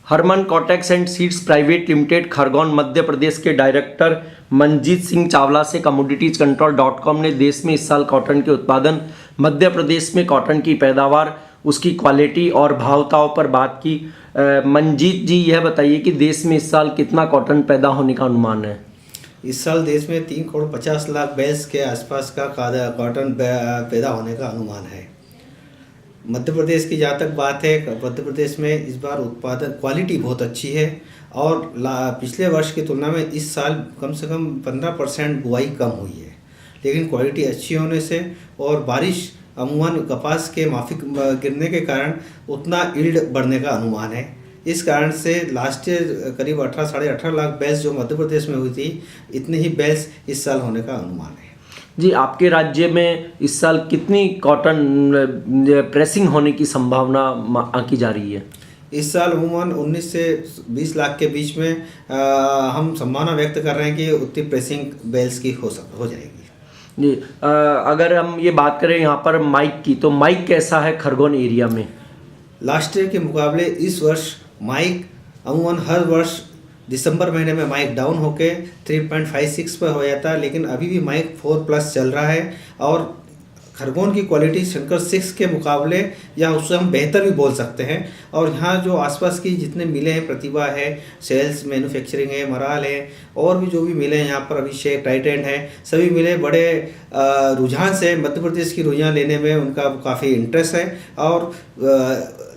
Harman Cotex and Seeds Private Limited Khargone Madhya Pradesh के director Manjeet Singh Chawla से commodities control .com ने देश में इस साल कॉटन के उत्पादन, मध्य प्रदेश में कॉटन की पैदावार, उसकी क्वालिटी और भावताओं पर बात की। मनजीत जी, यह बताइए कि देश में इस साल कितना कॉटन पैदा होने का अनुमान है? इस साल देश में 3,50,00,000 बैल्स के आसपास का कॉटन पैदा होने का अनुमान है। मध्य प्रदेश की जहाँ तक बात है, मध्य प्रदेश में इस बार उत्पादन क्वालिटी बहुत अच्छी है और पिछले वर्ष की तुलना में इस साल कम से कम 15% बुआई कम हुई है, लेकिन क्वालिटी अच्छी होने से और बारिश अमूमन कपास के माफिक गिरने के कारण उतना यील्ड बढ़ने का अनुमान है। इस कारण से लास्ट ईयर करीब 18 साढ़े 18 लाख बैल्स जो मध्य प्रदेश में हुई थी, इतने ही बैल्स इस साल होने का अनुमान है। जी, आपके राज्य में इस साल कितनी कॉटन प्रेसिंग होने की संभावना आंकी जा रही है? इस साल अमूमन 19 से 20 लाख के बीच में हम संभावना व्यक्त कर रहे हैं कि उतनी प्रेसिंग बैल्स की हो जाएगी। जी, अगर हम ये बात करें यहाँ पर माइक की, तो माइक कैसा है खरगोन एरिया में? लास्ट ईयर के मुकाबले इस वर्ष माइक अमूमन हर वर्ष दिसंबर महीने में माइक डाउन होके 3.56 पर हो जाता है, लेकिन अभी भी माइक 4+ चल रहा है और खरगोन की क्वालिटी शंकर 6 के मुकाबले या उससे हम बेहतर भी बोल सकते हैं। और यहाँ जो आसपास की जितने मिले हैं, प्रतिभा है, सेल्स मैन्युफैक्चरिंग है, मराल है, और भी जो भी मिले हैं यहाँ पर, अभिषेक, टाइटेंट है, सभी मिले बड़े रुझान से मध्य प्रदेश की रुइयाँ लेने में उनका काफ़ी इंटरेस्ट है। और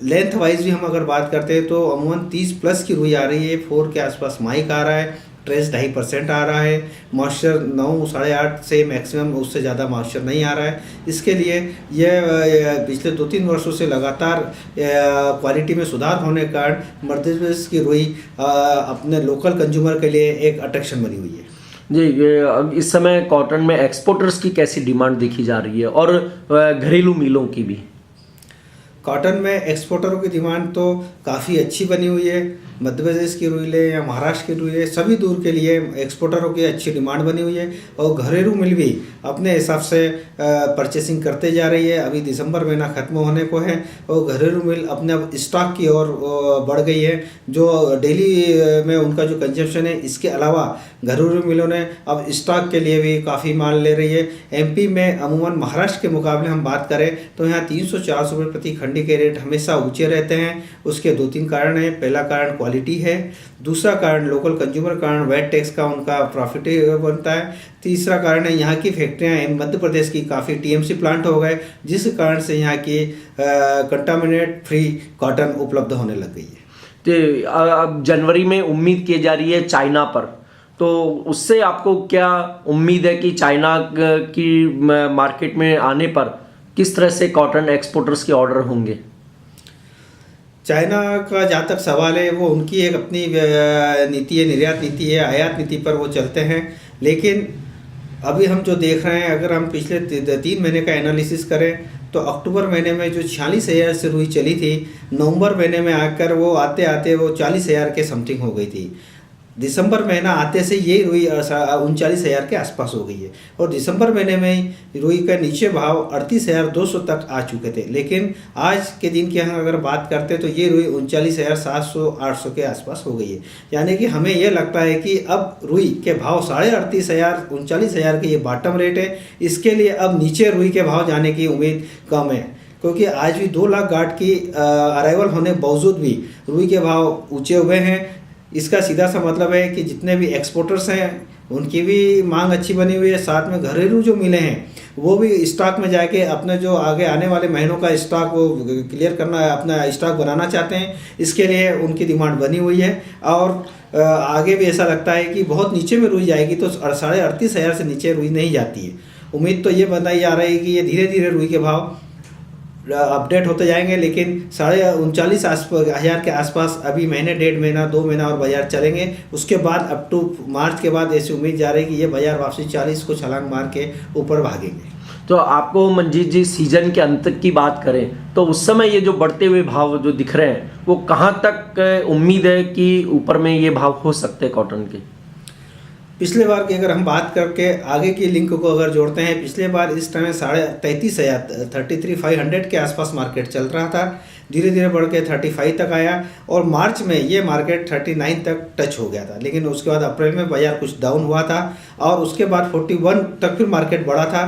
लेंथ वाइज भी हम अगर बात करते हैं तो अमूमन 30+ की रुई आ रही है, 4 के आसपास माइक आ रहा है, ट्रेस 2.5% आ रहा है, मॉइस्चर 9 साढ़े 8 से मैक्सिमम, उससे ज़्यादा मॉइस्चर नहीं आ रहा है। इसके लिए यह पिछले 2-3 वर्षों से लगातार क्वालिटी में सुधार होने के कारण मध्य प्रदेश की रुई अपने लोकल कंज्यूमर के लिए एक अट्रैक्शन बनी हुई है। जी, इस समय कॉटन में एक्सपोर्टर्स की कैसी डिमांड देखी जा रही है और घरेलू मिलों की भी? कॉटन में एक्सपोर्टरों की डिमांड तो काफ़ी अच्छी बनी हुई है। मध्य प्रदेश की रुई ले या महाराष्ट्र की रुई ले, सभी दूर के लिए एक्सपोर्टरों की अच्छी डिमांड बनी हुई है और घरेलू मिल भी अपने हिसाब से परचेसिंग करते जा रही है। अभी दिसंबर महीना ख़त्म होने को है और घरेलू मिल अपने अब स्टॉक की ओर बढ़ गई है, जो डेली में उनका जो कंजप्शन है। इसके अलावा घरेलू मिलों ने अब स्टॉक के लिए भी काफ़ी माल ले रही है। एमपी में अमूमन महाराष्ट्र के मुकाबले हम बात करें तो यहाँ 300-400 रुपये प्रति खंडी के रेट हमेशा ऊँचे रहते हैं। उसके 2-3 कारण हैं। पहला कारण क्वालिटी है, दूसरा कारण लोकल कंज्यूमर कारण वैट टैक्स का उनका प्रॉफिट बनता है, तीसरा कारण है यहाँ की फैक्ट्रियाँ मध्य प्रदेश की काफ़ी टीएमसी प्लांट हो गए, जिस कारण से यहाँ की कंटामिनेट फ्री कॉटन उपलब्ध होने लग गई है। तो अब जनवरी में उम्मीद की जा रही है चाइना पर, तो उससे आपको क्या उम्मीद है कि चाइना की मार्केट में आने पर किस तरह से कॉटन एक्सपोर्टर्स के ऑर्डर होंगे? चाइना का जहाँ तक सवाल है, वो उनकी एक अपनी नीति है, निर्यात नीति है, आयात नीति पर वो चलते हैं। लेकिन अभी हम जो देख रहे हैं, अगर हम पिछले 3 महीने का एनालिसिस करें तो अक्टूबर महीने में जो 46,000 से रुई चली थी, नवंबर महीने में आकर वो आते आते वो 40,000 के समथिंग हो गई थी। दिसंबर महीना आते से ये रुई 39,000 के आसपास हो गई है और दिसंबर महीने में रुई का नीचे भाव 38,200 तक आ चुके थे। लेकिन आज के दिन की हम अगर बात करते हैं तो ये रुई 39,700-800 के आसपास हो गई है। यानी कि हमें यह लगता है कि अब रुई के भाव 38,500-39,000 के ये बॉटम रेट है। इसके लिए अब नीचे रुई के भाव जाने की उम्मीद कम है, क्योंकि आज भी 2 लाख गार्ड की अराइवल होने बावजूद भी रुई के भाव ऊँचे हुए हैं। इसका सीधा सा मतलब है कि जितने भी एक्सपोर्टर्स हैं उनकी भी मांग अच्छी बनी हुई है, साथ में घरेलू जो मिले हैं वो भी स्टॉक में जाके अपने जो आगे आने वाले महीनों का स्टॉक वो क्लियर करना है, अपना स्टॉक बनाना चाहते हैं। इसके लिए उनकी डिमांड बनी हुई है और आगे भी ऐसा लगता है कि बहुत नीचे में रुई जाएगी तो 38,500 से नीचे रुई नहीं जाती है। उम्मीद तो ये बताई जा रही है कि ये धीरे धीरे रुई के भाव अपडेट होते जाएंगे, लेकिन 39,500 के आसपास अभी महीने, 1.5 महीना, 2 महीना और बाजार चलेंगे। उसके बाद अप टू मार्च के बाद ऐसी उम्मीद जा रही है कि ये बाजार वापसी 40 को छलांग मार के ऊपर भागेंगे। तो आपको मनजीत जी, सीजन के अंत की बात करें तो उस समय ये जो बढ़ते हुए भाव जो दिख रहे हैं, वो कहाँ तक उम्मीद है कि ऊपर में ये भाव हो सकते हैं कॉटन के? पिछले बार की अगर हम बात करके आगे की लिंक को अगर जोड़ते हैं, पिछले बार इस टाइम 33,500 के आसपास मार्केट चल रहा था, धीरे धीरे बढ़ के 35 तक आया और मार्च में ये मार्केट 39 तक टच हो गया था। लेकिन उसके बाद अप्रैल में बाजार कुछ डाउन हुआ था और उसके बाद 41 तक फिर मार्केट बढ़ा था,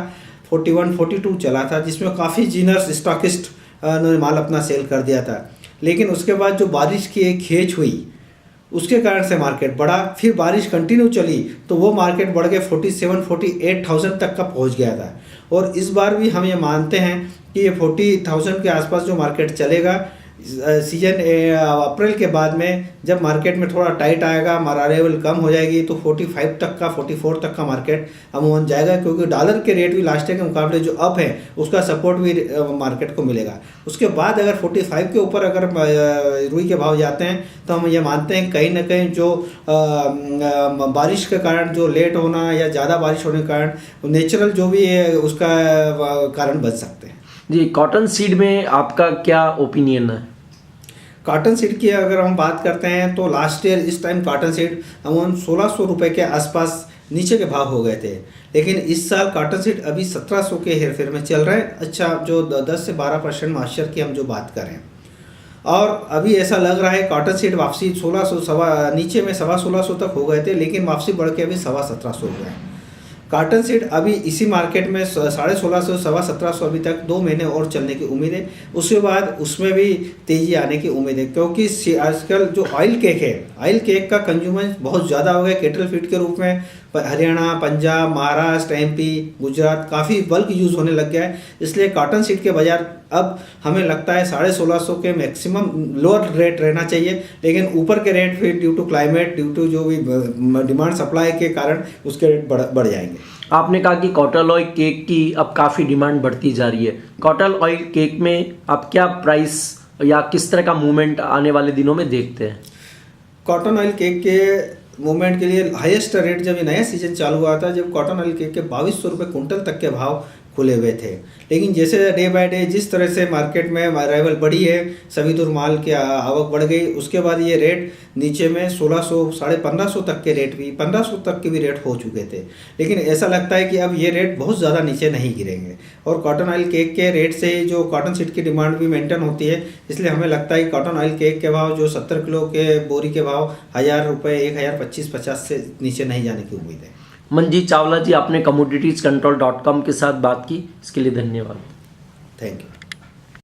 41 42 चला था, जिसमें काफ़ी जीनर्स स्टॉकिस्ट ने माल अपना सेल कर दिया था। लेकिन उसके बाद जो बारिश की एक खेच हुई उसके कारण से मार्केट बढ़ा, फिर बारिश कंटिन्यू चली तो वो मार्केट बढ़ के 47-48,000 तक का पहुंच गया था। और इस बार भी हम ये मानते हैं कि ये 40,000 के आसपास जो मार्केट चलेगा सीजन अप्रैल के बाद में, जब मार्केट में थोड़ा टाइट आएगा, हमारा लेवल कम हो जाएगी तो 45 तक का 44 तक का मार्केट अमूमन जाएगा, क्योंकि डॉलर के रेट भी लास्ट ईयर के मुकाबले जो अप है उसका सपोर्ट भी मार्केट को मिलेगा। उसके बाद अगर 45 के ऊपर अगर रुई के भाव जाते हैं तो हम ये मानते हैं कहीं ना कहीं जो बारिश के कारण जो लेट होना या ज़्यादा बारिश होने के कारण नेचुरल जो भी है उसका कारण बच सकते हैं। जी, कॉटन सीड में आपका क्या ओपिनियन है? कॉटन सीड की अगर हम बात करते हैं तो लास्ट ईयर इस टाइम कॉटन सीड अमूमन 1600 रुपये के आसपास नीचे के भाव हो गए थे, लेकिन इस साल कॉटन सीड अभी 1700 के हेरफेर में चल रहा है। अच्छा, जो 10 से 12% मॉइस्चर की हम जो बात करें, और अभी ऐसा लग रहा है कॉटन सीड वापसी 1600 नीचे में 1650 तक हो गए थे, लेकिन वापसी बढ़ के अभी 1750 हो गया है। कॉटन सीड अभी इसी मार्केट में 1650 1750 अभी तक 2 महीने और चलने की उम्मीद है। उसके बाद उसमें भी तेज़ी आने की उम्मीद है, क्योंकि आजकल जो ऑयल केक है, ऑयल केक का कंज्यूमेंस बहुत ज़्यादा हो गया केटल फीड के रूप में। हरियाणा, पंजाब, महाराष्ट्र, एमपी, गुजरात काफ़ी बल्क यूज़ होने लग गया है। इसलिए कॉटन सीड के बाज़ार अब हमें लगता है 1650 के मैक्सिमम लोअर रेट रहना चाहिए, लेकिन ऊपर के रेट फिर due to climate, due to जो भी डिमांड सप्लाई के कारण उसके रेट बढ़ जाएंगे। आपने कहा कि कॉटन ऑयल केक की अब काफ़ी डिमांड बढ़ती जा रही है। कॉटन ऑयल केक में आप क्या प्राइस या किस तरह का मूवमेंट आने वाले दिनों में देखते हैं? कॉटन ऑयल केक के मूवमेंट के लिए हाईएस्ट रेट जब ये नया सीजन चालू हुआ था, जब कॉटन ऑयल केक के 2200 रुपये कुंटल तक के भाव खुले हुए थे। लेकिन जैसे डे बाय डे जिस तरह से मार्केट में अराइवल बढ़ी है, सभी दूर माल की आवक बढ़ गई, उसके बाद ये रेट नीचे में 1600 1550 तक के रेट भी 1500 तक के भी रेट हो चुके थे। लेकिन ऐसा लगता है कि अब ये रेट बहुत ज़्यादा नीचे नहीं गिरेंगे, और कॉटन ऑयल केक के रेट से ही जो कॉटन सीड की डिमांड भी मेंटेन होती है। इसलिए हमें लगता है कि कॉटन ऑयल केक के भाव जो 70 किलो के बोरी के भाव 1000 रुपये 1025-50 से नीचे नहीं जाने की उम्मीद है। मंजीत चावला जी, आपने commoditiescontrol.com के साथ बात की, इसके लिए धन्यवाद। Thank you.